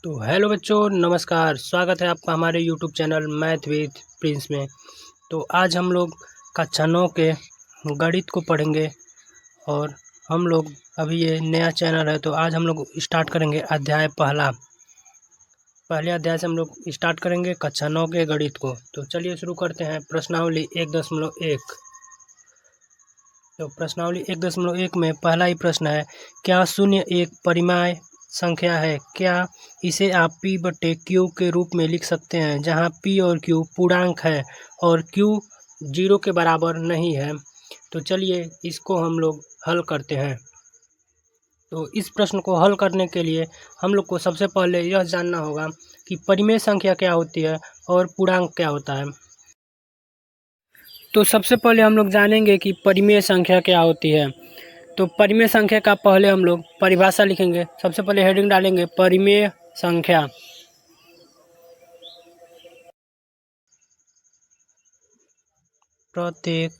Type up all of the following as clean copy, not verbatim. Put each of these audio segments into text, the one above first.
तो हेलो बच्चों, नमस्कार। स्वागत है आपका हमारे YouTube channel math with Prince में। तो आज हम लोग कक्षा 9 के गणित को पढ़ेंगे और हम लोग अभी ये नया चैनल है तो आज हम लोग स्टार्ट करेंगे अध्याय पहले अध्याय से हम लोग स्टार्ट करेंगे कक्षा 9 के गणित को। तो चलिए शुरू करते हैं। प्रश्नावली 1.1। तो प्रश्नावली 1.1 में पहला ही प्रश्न है, क्या शून्य एक परिमेय संख्या है? क्या इसे आप p/q के रूप में लिख सकते हैं, जहां p और q पूर्णांक है और q 0 के बराबर नहीं है? तो चलिए इसको हम लोग हल करते हैं। तो इस प्रश्न को हल करने के लिए हम लोग को सबसे पहले यह जानना होगा कि परिमेय संख्या क्या होती है और पूर्णांक क्या होता है। तो सबसे पहले हम लोग जानेंगे कि परिमेय संख्या क्या होती है। तो परिमेय संख्या का पहले हम लोग परिभाषा लिखेंगे। सबसे पहले हेडिंग डालेंगे परिमेय संख्या। प्रत्येक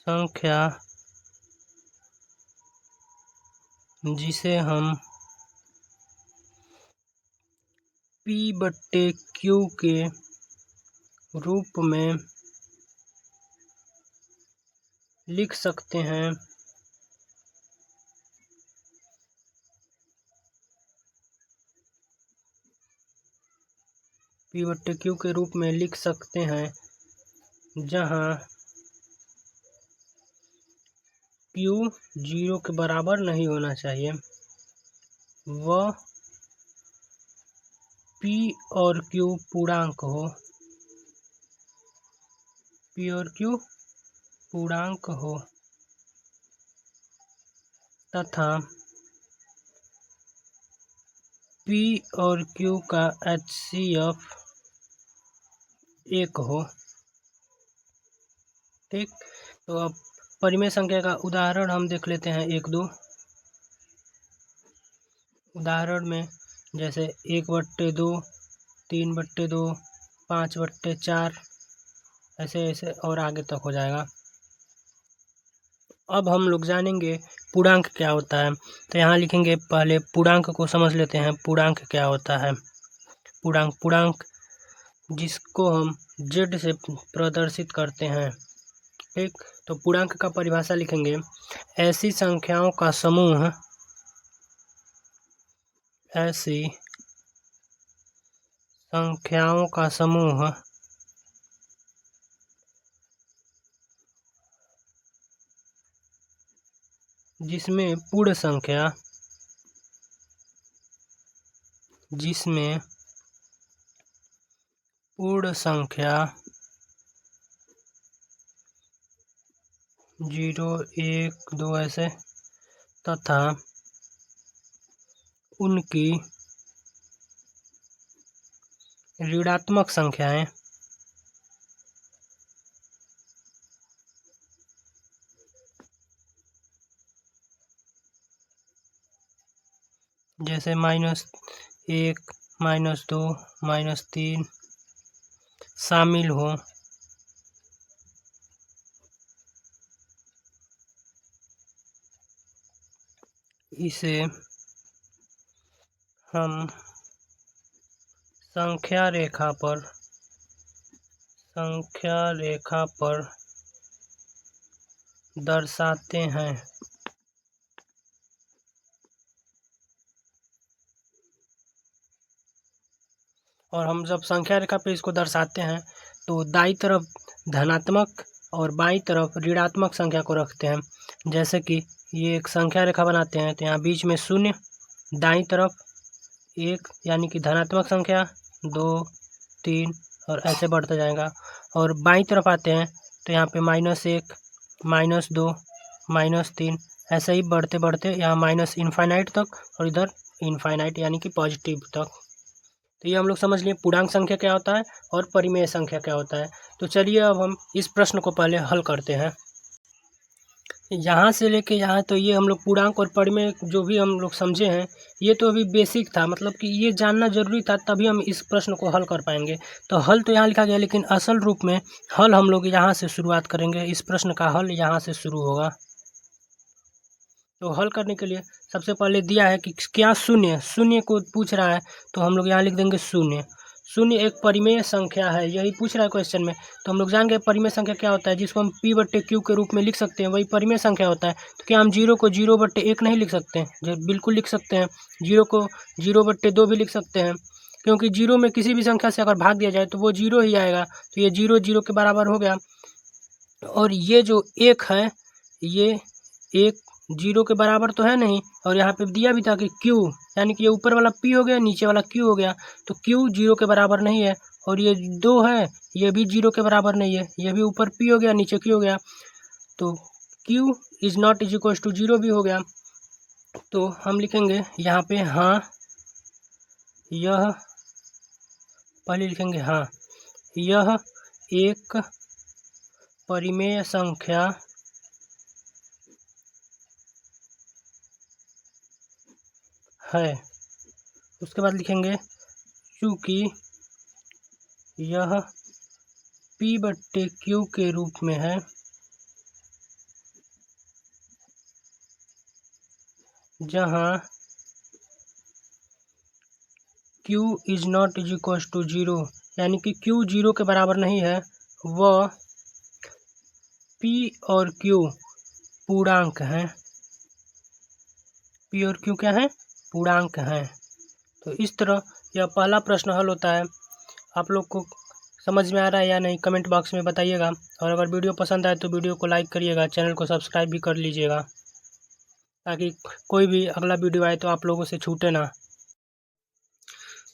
संख्या जिसे हम p/q के रूप में लिख सकते हैं, p/q के रूप में लिख सकते हैं, जहां q 0 के बराबर नहीं होना चाहिए, वह p और q पूर्णांक हो, p और q पूर्णांक हो तथा p और q का HCF 1 हो। ठीक, तो अब परिमेय संख्या का उदाहरण हम देख लेते हैं 1-2। उदाहरण में जैसे 1/2, 3/2, 5/4, ऐसे ऐसे और आगे तक हो जाएगा। अब हम लोग जानेंगे पूर्णांक क्या होता है। तो यहाँ लिखेंगे, पहले पूर्णांक को समझ लेते हैं। पूर्णांक क्या होता है? पूर्णांक जिसको हम z से प्रदर्शित करते हैं। ठीक, तो पूर्णांक का परिभाषा लिखेंगे, ऐसी संख्याओं का समूह जिसमें पूर्ण संख्या 0, 1, 2 ऐसे तथा उनकी ऋणात्मक संख्याएं जैसे -1, -2, -3 शामिल हो। इसे हम संख्या रेखा पर दर्शाते हैं। और हम जब संख्या रेखा पे इसको दर्शाते हैं तो दाईं तरफ धनात्मक और बाईं तरफ ऋणात्मक संख्या को रखते हैं। जैसे कि ये एक संख्या रेखा बनाते हैं तो यहाँ बीच में 0, दाईं तरफ 1 यानी कि धनात्मक संख्या, 2, 3 और ऐसे बढ़ते जाएगा। और बाईं तरफ आते हैं तो यहाँ पे -1, -2, -3 ऐसे ही बढ़ते बढ़ते यहाँ माइनस इनफाइनाइट तक और इधर इनफाइनाइट यानी कि पॉजिटिव तक। तो ये हम लोग समझ लिए पूर्णांक संख्या क्या होता है और परिमेय संख्या क्या होता है। तो चलिए अब हम इस प्रश्न को पहले हल करते हैं। यहाँ से लेके यहाँ तो ये हम लोग पूर्णांक और परिमेय जो भी हम लोग समझे हैं, ये तो अभी बेसिक था, मतलब कि ये जानना जरूरी था, तभी हम इस प्रश्न को हल कर पाएंगे। तो हल तो यहाँ लिखा गया, लेकिन असल रूप में हल हम लोग यहाँ से शुरुआत करेंगे। इस प्रश्न का हल यहाँ से शुरू होगा। तो हल करने के लिए सबसे पहले दिया है कि क्या शून्य, शून्य को पूछ रहा है, तो हम लोग यहाँ लिख देंगे शून्य। शून्य एक परिमेय संख्या है, यही पूछ रहा है क्वेश्चन में। तो हम लोग जान गए परिमेय संख्या क्या होता है, जिसको हम p/q के रूप में लिख सकते हैं, वही परिमेय संख्या होता है। तो क्या हम 0 को 0/1 नहीं लिख सकते हैं? जो बिल्कुल लिख सकते हैं। 0 को 0/2 भी लिख सकते हैं, क्योंकि 0 में किसी भी संख्या से अगर भाग दिया जाए तो वो 0 ही आएगा। तो ये 0 0 के बराबर हो गया। और ये जो 1 है, ये 1 0 के बराबर तो है नहीं। और यहाँ पे दिया भी था कि q, यानी कि ये ऊपर वाला p हो गया, नीचे वाला q हो गया। तो q 0 के बराबर नहीं है। और ये 2 है, ये भी 0 के बराबर नहीं है, ये भी ऊपर p हो गया, नीचे q हो गया। तो q is not is equal to 0 भी हो गया। तो हम लिखेंगे यहाँ पे हाँ, यह पहले लिखेंगे हाँ, यह एक परिमेय संख्या है। उसके बाद लिखेंगे चूँकि यह p/q के रूप में है, जहाँ q is not is equal to 0, यानी कि q 0 के बराबर नहीं है, वह p और q पूर्णांक हैं। p और q क्या है? पूर्णांक हैं। तो इस तरह यह पहला प्रश्न हल होता है। आप लोग को समझ में आ रहा है या नहीं, कमेंट बॉक्स में बताइएगा। और अगर वीडियो पसंद आए तो वीडियो को लाइक करिएगा, चैनल को सब्सक्राइब भी कर लीजिएगा, ताकि कोई भी अगला वीडियो आए तो आप लोगों से छूटे ना।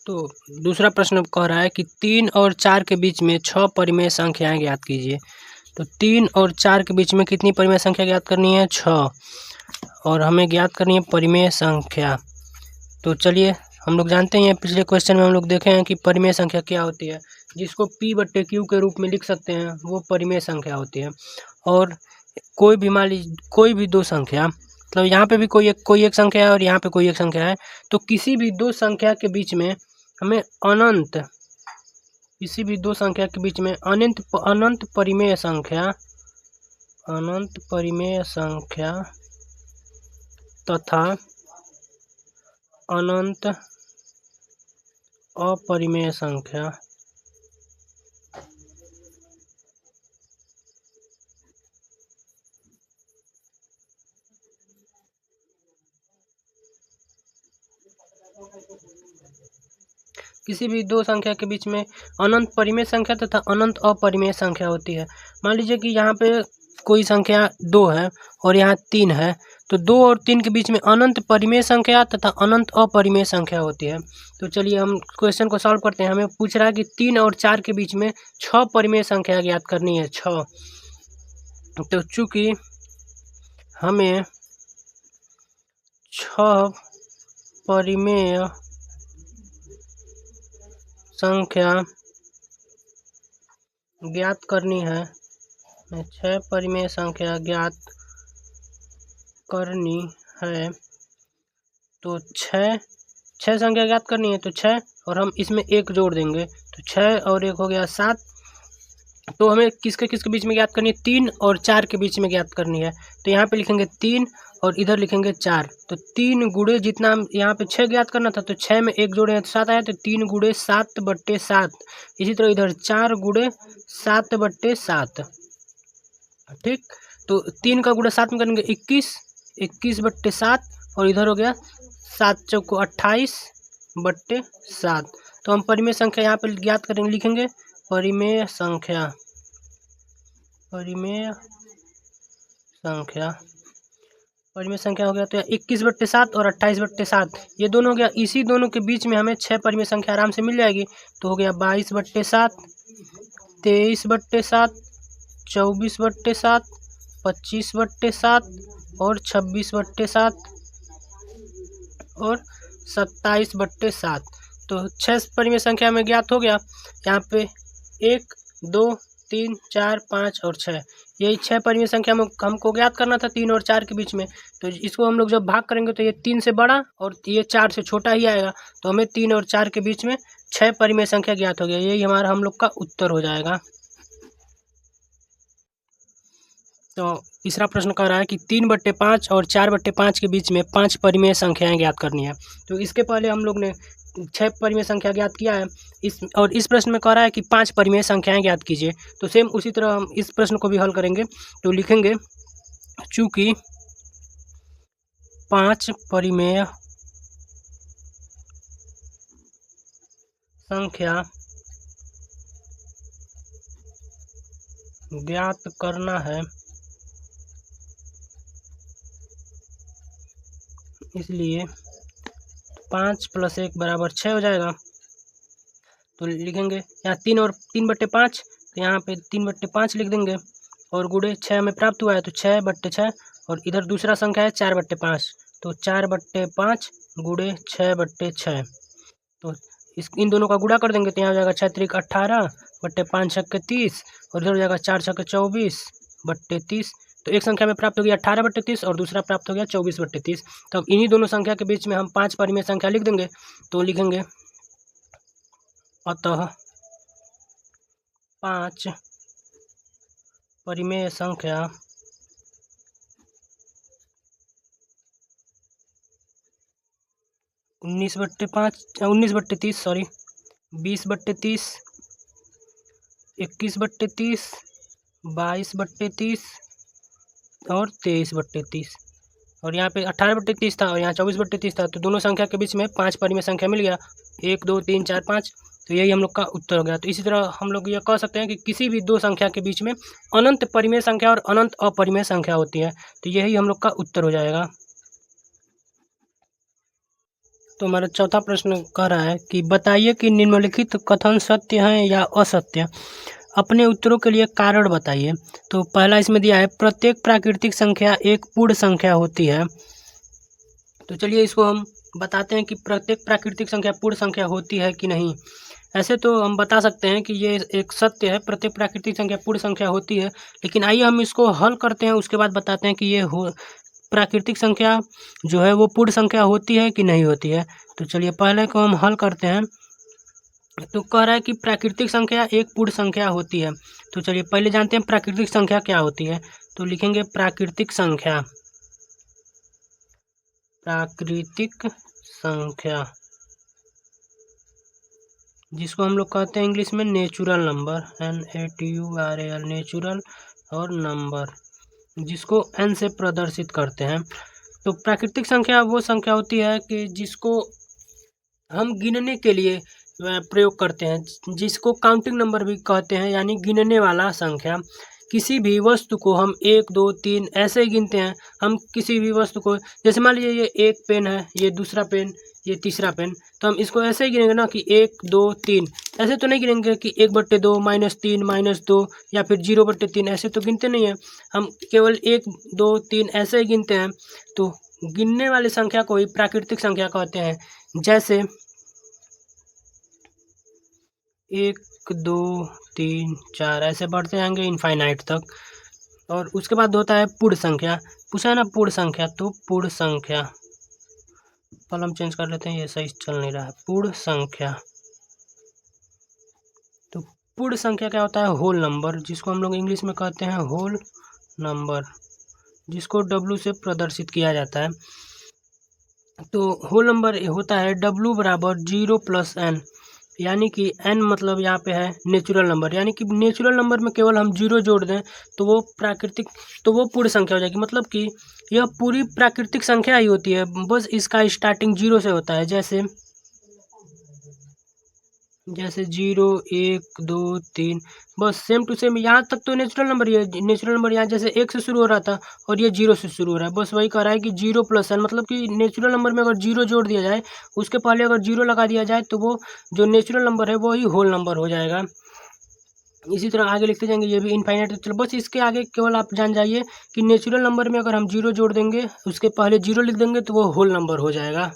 तो दूसरा प्रश्न कह रहा है कि 3 और 4 के बीच में 6 परिमेय संख्याएं ज्ञात कीजिए। तो 3 और 4 के बीच में कितनी परिमेय संख्या ज्ञात करनी है? 6। और हमें ज्ञात करनी है परिमेय संख्या। तो चलिए, हम लोग जानते हैं, पिछले क्वेश्चन में हम लोग देखे हैं कि परिमेय संख्या क्या होती है। जिसको p/q के रूप में लिख सकते हैं, वो परिमेय संख्या होती है। और कोई भी मान लीजिए, कोई भी दो संख्या, मतलब यहाँ पे भी कोई एक संख्या है और यहाँ पे कोई एक संख्या है, तो किसी भी दो संख्या के बीच में हमें अनंत, किसी भी दो संख्या के बीच में अनंत परिमेय संख्या, अनंत परिमेय संख्या तथा अनंत अपरिमेय संख्या किसी भी दो संख्या के बीच में अनंत परिमेय संख्या तथा अनंत अपरिमेय संख्या होती है। मान लीजिए कि यहाँ पे कोई संख्या 2 है और यहाँ 3 है, तो 2 और 3 के बीच में अनंत परिमेय संख्या तथा अनंत अपरिमेय संख्या होती है। तो चलिए हम क्वेश्चन को सॉल्व करते हैं। हमें पूछ रहा है कि 3 और 4 के बीच में 6 परिमेय संख्या ज्ञात करनी है, 6। तो चूँकि हमें 6 परिमेय संख्या ज्ञात करनी है, 6 परिमेय संख्या ज्ञात करनी है, तो 6 संख्या ज्ञात करनी है, तो 6 और हम इसमें 1 जोड़ देंगे, तो 6 और 1 हो गया 7। तो हमें किसके किसके बीच में ज्ञात करनी है? 3 और 4 के बीच में ज्ञात करनी है। तो यहाँ पे लिखेंगे 3 और इधर लिखेंगे 4। तो 3 गुणे जितना हम यहाँ पे 6 ज्ञात करना था, तो 6 में 1 जोड़े तो 7 आया, तो 3 गुणे 7/7। इसी तरह इधर 4 गुणे 7/7। ठीक, तो 3 का गुणा 7 में करेंगे 21, 21/7। और इधर हो गया 7 चौको 28/7। तो हम परिमेय संख्या यहाँ पर ज्ञात करेंगे, लिखेंगे परिमेय संख्या, परिमेय संख्या, परिमेय संख्या हो गया तो 21/7 और 28/7, ये दोनों हो गया। इसी दोनों के बीच में हमें 6 परिमेय संख्या आराम से मिल जाएगी। तो हो गया 22/7, 23/7, 24/7, 25/7 और 26/7 और 27/7। तो 6 परिमेय संख्या में ज्ञात हो गया। यहाँ पे 1, 2, 3, 4, 5 और 6, यही 6 परिमेय संख्या में हमको ज्ञात करना था 3 और 4 के बीच में। तो इसको हम लोग जब भाग करेंगे तो ये 3 से बड़ा और ये 4 से छोटा ही आएगा। तो हमें 3 और 4 के बीच में 6 परिमेय संख्या ज्ञात हो गया। यही हमारा हम लोग का उत्तर हो जाएगा। तो तीसरा प्रश्न कह रहा है कि 3/5 और 4/5 के बीच में 5 परिमेय संख्याएं ज्ञात करनी है। तो इसके पहले हम लोग ने 6 परिमेय संख्या ज्ञात किया है। इस प्रश्न में कह रहा है कि 5 परिमेय संख्याएं ज्ञात कीजिए। तो सेम उसी तरह हम इस प्रश्न को भी हल करेंगे। तो लिखेंगे चूँकि 5 परिमेय संख्या ज्ञात करना है, इसलिए 5 + 1 = 6 हो जाएगा। तो लिखेंगे यहाँ 3 और 3/5, तो यहाँ पे 3/5 लिख देंगे और गुणे 6 हमें प्राप्त हुआ है, तो 6/6 और इधर दूसरा संख्या है 4/5, तो 4/5 गुणे 6/6। तो इन दोनों का गुणा कर देंगे तो यहाँ हो जाएगा 6 × 3 = 18 बट्टे 5 × 6 = 30 और इधर हो जाएगा 4 × 6 = 24 बट्टे 30। तो एक संख्या में प्राप्त हो गया 18/30 और दूसरा प्राप्त हो गया 24/30। तो अब इन्हीं दोनों संख्या के बीच में हम 5 परिमेय संख्या लिख देंगे। तो लिखेंगे अतः 5 परिमेय संख्या 19/30 सॉरी 20/30 21/30 22/30 और 23/30 और यहाँ पे 18/30 था और यहाँ 24/30 था। तो दोनों संख्या के बीच में 5 परिमेय संख्या मिल गया, 1 2 3 4 5। तो यही हम लोग का उत्तर हो गया। तो इसी तरह हम लोग ये कह सकते हैं कि किसी भी दो संख्या के बीच में अनंत परिमेय संख्या और अनंत अपरिमेय संख्या होती है। तो यही हम लोग का उत्तर हो जाएगा। तो हमारा चौथा प्रश्न कह रहा है कि बताइए कि निम्नलिखित कथन सत्य हैं या असत्य। अपने उत्तरों के लिए कारण बताइए। तो पहला इसमें दिया है प्रत्येक प्राकृतिक संख्या एक पूर्ण संख्या होती है। तो चलिए इसको हम बताते हैं कि प्रत्येक प्राकृतिक संख्या पूर्ण संख्या होती है कि नहीं। ऐसे तो हम बता सकते हैं कि ये एक सत्य है, प्रत्येक प्राकृतिक संख्या पूर्ण संख्या होती है। लेकिन आइए हम इसको हल करते हैं, उसके बाद बताते हैं कि ये प्राकृतिक संख्या जो है वो पूर्ण संख्या होती है कि नहीं होती है। तो चलिए पहले को हम हल करते हैं। तो कह रहा है कि प्राकृतिक संख्या एक पूर्ण संख्या होती है। तो चलिए पहले जानते हैं प्राकृतिक संख्या क्या होती है। तो लिखेंगे प्राकृतिक संख्या जिसको हम लोग कहते हैं इंग्लिश में नेचुरल नंबर, NATURAL नेचुरल, और नंबर जिसको n से प्रदर्शित करते हैं। तो प्राकृतिक संख्या वो संख्या होती है कि जिसको हम गिनने के लिए प्रयोग करते हैं, जिसको काउंटिंग नंबर भी कहते हैं, यानी गिनने वाला संख्या। किसी भी वस्तु को हम 1 2 3 ऐसे ही गिनते हैं। हम किसी भी वस्तु को, जैसे मान लीजिए ये एक पेन है, ये दूसरा पेन, ये तीसरा पेन, तो हम इसको ऐसे ही गिनेंगे ना कि 1 2 3। ऐसे तो नहीं गिनेंगे कि 1/2 -3 -2 या फिर 0/3, ऐसे तो गिनते नहीं हैं। हम केवल 1 2 3 ऐसे ही गिनते हैं। तो गिनने वाली संख्या को ही प्राकृतिक संख्या कहते हैं। जैसे 1 2 3 4 ऐसे बढ़ते जाएंगे इनफाइनाइट तक। और उसके बाद होता है पूर्ण संख्या। पूछा है ना पूर्ण संख्या, तो पूर्ण संख्या कलम चेंज कर लेते हैं, ये सही चल नहीं रहा है। पूर्ण संख्या, तो पूर्ण संख्या क्या होता है? होल नंबर, जिसको हम लोग इंग्लिश में कहते हैं होल नंबर, जिसको W से प्रदर्शित किया जाता है। तो होल नंबर होता है W = 0 + n, यानी कि n मतलब यहाँ पे है नेचुरल नंबर, यानी कि नेचुरल नंबर में केवल हम 0 जोड़ दें तो वो पूर्ण संख्या हो जाएगी। मतलब कि यह पूरी प्राकृतिक संख्या ही होती है, बस इसका स्टार्टिंग 0 से होता है। जैसे 0 1 2 3, बस सेम टू सेम यहाँ तक तो नेचुरल नंबर ही है। नेचुरल नंबर यहाँ जैसे 1 से शुरू हो रहा था और ये 0 से शुरू हो रहा है, बस वही कह रहा है कि 0 + n, मतलब कि नेचुरल नंबर में अगर 0 जोड़ दिया जाए, उसके पहले अगर 0 लगा दिया जाए, तो वो जो नेचुरल नंबर है वो ही होल नंबर हो जाएगा। इसी तरह आगे लिखते जाएंगे, ये भी इनफाइनाइट। चलो बस इसके आगे केवल आप जान जाइए कि नेचुरल नंबर में अगर हम 0 जोड़ देंगे, उसके पहले 0 लिख देंगे, तो वो होल नंबर हो जाएगा।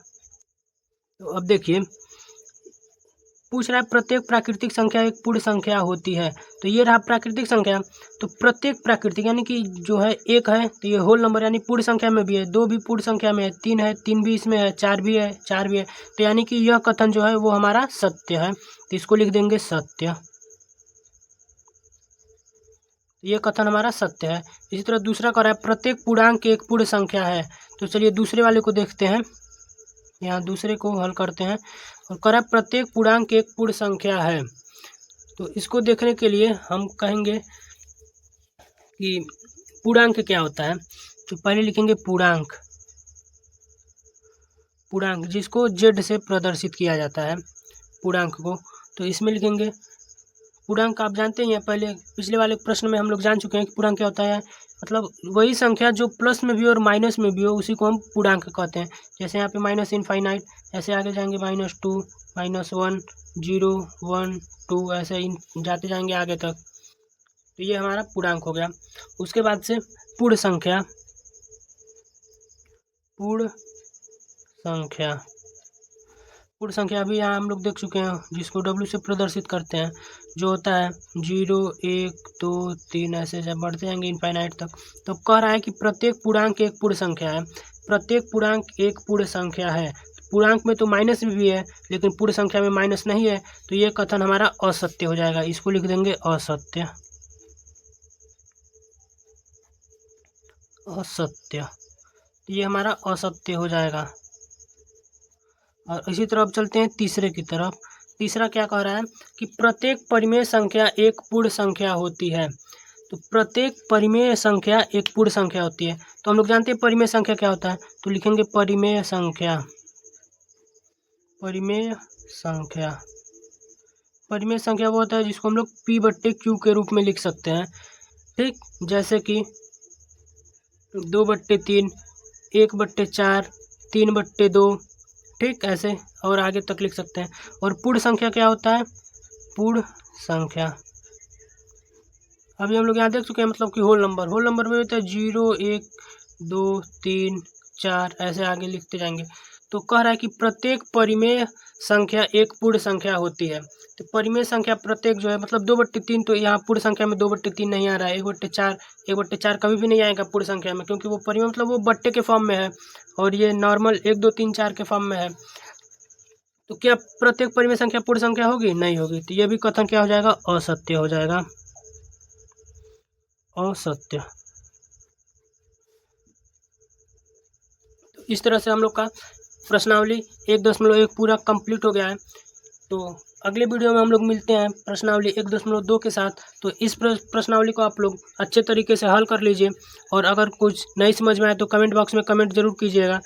तो अब देखिए पूछ रहा है प्रत्येक प्राकृतिक संख्या एक पूर्ण संख्या होती है। तो ये रहा प्राकृतिक संख्या। तो प्रत्येक प्राकृतिक यानी कि जो है 1 है तो ये होल नंबर, यानी पूर्ण संख्या में भी है। 2 भी पूर्ण संख्या में है, 3 है, 3 भी इसमें है, 4 भी है, 4 भी है। तो यानी कि यह कथन जो है वो हमारा सत्य है। तो इसको लिख देंगे सत्य। ये कथन हमारा सत्य है। इसी तरह दूसरा कह रहा है प्रत्येक पूर्णांक एक पूर्ण संख्या है। तो चलिए दूसरे वाले को देखते हैं, यहाँ दूसरे को हल करते हैं। और कह रहा है प्रत्येक पूर्णांक एक पूर्ण संख्या है। तो इसको देखने के लिए हम कहेंगे कि पूर्णांक क्या होता है। तो पहले लिखेंगे पूर्णांक, पूर्णांक जिसको z से प्रदर्शित किया जाता है पूर्णांक को। तो इसमें लिखेंगे पूर्णांक, आप जानते हैं पहले पिछले वाले प्रश्न में हम लोग जान चुके हैं कि पूर्णांक क्या होता है। मतलब वही संख्या जो प्लस में भी हो और माइनस में भी हो उसी को हम पूर्णांक कहते हैं। जैसे यहाँ पे माइनस इनफाइनाइट, ऐसे आगे जाएंगे -2, -1, 0, 1, 2, ऐसे जाते जाएंगे आगे तक। तो ये हमारा पूर्णांक हो गया। उसके बाद से पूर्ण संख्या, पूर्ण संख्या, पूर्ण संख्या अभी यहाँ हम लोग देख चुके हैं, जिसको W से प्रदर्शित करते हैं, जो होता है 0, 1, 2, 3 ऐसे बढ़ते जाएंगे इनफाइनाइट तक। तो कह रहा है कि प्रत्येक पूर्णांक एक पूर्ण संख्या है। प्रत्येक पूर्णांक एक पूर्ण संख्या है। पूर्णांक में तो माइनस भी है लेकिन पूर्ण संख्या में माइनस नहीं है, तो ये कथन हमारा असत्य हो जाएगा। इसको लिख देंगे असत्य, असत्य। तो ये हमारा असत्य हो जाएगा। और इसी तरफ चलते हैं तीसरे की तरफ। तीसरा क्या कह रहा है कि प्रत्येक परिमेय संख्या एक पूर्ण संख्या होती है। तो प्रत्येक परिमेय संख्या एक पूर्ण संख्या होती है। तो हम लोग जानते हैं परिमेय संख्या क्या होता है। तो लिखेंगे परिमेय संख्या, परिमेय संख्या। परिमेय संख्या वो होता है जिसको हम लोग P/Q के रूप में लिख सकते हैं। ठीक, जैसे कि 2/3, 1/4, 3/2, ठीक, ऐसे और आगे तक लिख सकते हैं। और पूर्ण संख्या क्या होता है, पूर्ण संख्या अभी हम लोग यहाँ देख चुके हैं, मतलब कि होल नंबर, होल नंबर में होता है 0, 1, 2, 3, 4 ऐसे आगे लिखते जाएंगे। तो कह रहा है कि प्रत्येक परिमेय संख्या एक पूर्ण संख्या होती है। तो परिमेय संख्या प्रत्येक जो है, मतलब 2/3, तो यहाँ पूर्ण संख्या में 2/3 नहीं आ रहा है। 1/4, 1/4 कभी भी नहीं आएगा पूर्ण संख्या में, क्योंकि वो परिमेय मतलब वो बट्टे के फॉर्म में है और ये नॉर्मल 1, 2, 3, 4 के फॉर्म में है। तो क्या प्रत्येक परिमेय संख्या पूर्ण संख्या होगी? नहीं होगी। तो ये भी कथन क्या हो जाएगा, असत्य हो जाएगा, असत्य। तो इस तरह से हम लोग का प्रश्नावली 1.1 पूरा कंप्लीट हो गया है। तो अगले वीडियो में हम लोग मिलते हैं प्रश्नावली 1.2 के साथ। तो इस प्रश्नावली को आप लोग अच्छे तरीके से हल कर लीजिए और अगर कुछ नहीं समझ में आए तो कमेंट बॉक्स में कमेंट जरूर कीजिएगा।